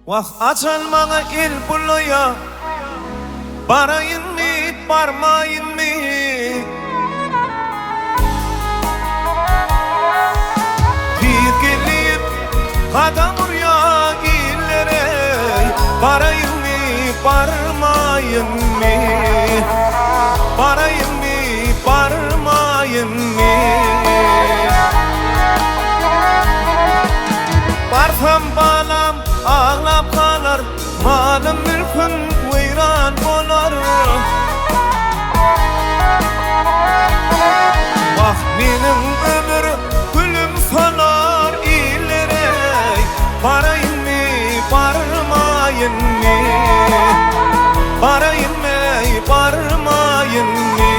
Vah açılmağa il buluya, barayın mı barmayın mı? Bir gelip kadam buraya illere, barayın mı barmayın mı? Barayın mı barmayın mı? Barsam balam ağlap kalar, malım mülkün veyran bolar. Vah benim ömür gülüm solar illere, barayın mı barmayın mı? Barayın mı barmayın mı?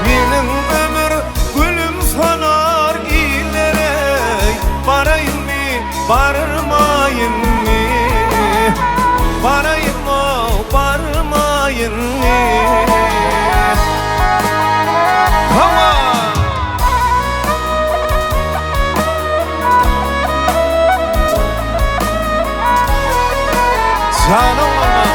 Benim ömür gülüm solar illere, barayın mı barmayın mı? Barayın mı barmayın mı? Hava! Canım ana!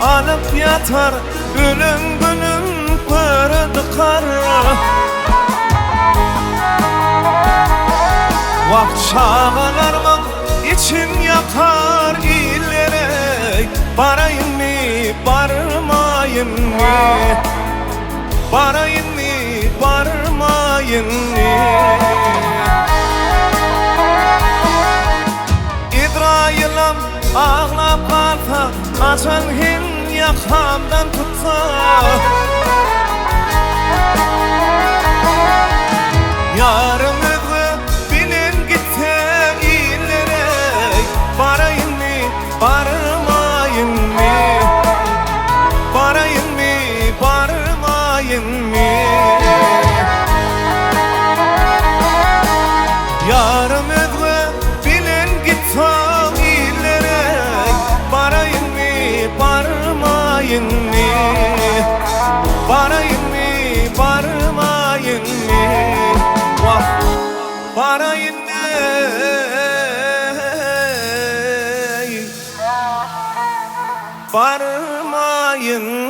Alıp yatar ölüm günüm kırdı kar. Vah çağlarımın içim yakar illere, barayın mı barmayın mı? Barayın mı barmayın mı? İdrayılam ağlap kalsa, açan hin yakamdan tutsa. Yarımızı bilin gitse illere, barayın mı barmayın mı? Barayın mı barmayın mı? Yarımızı bilin gitse illere, barayın mı barmayın mı? Barayın mı barmayın mı? Vah barayın mı barmayın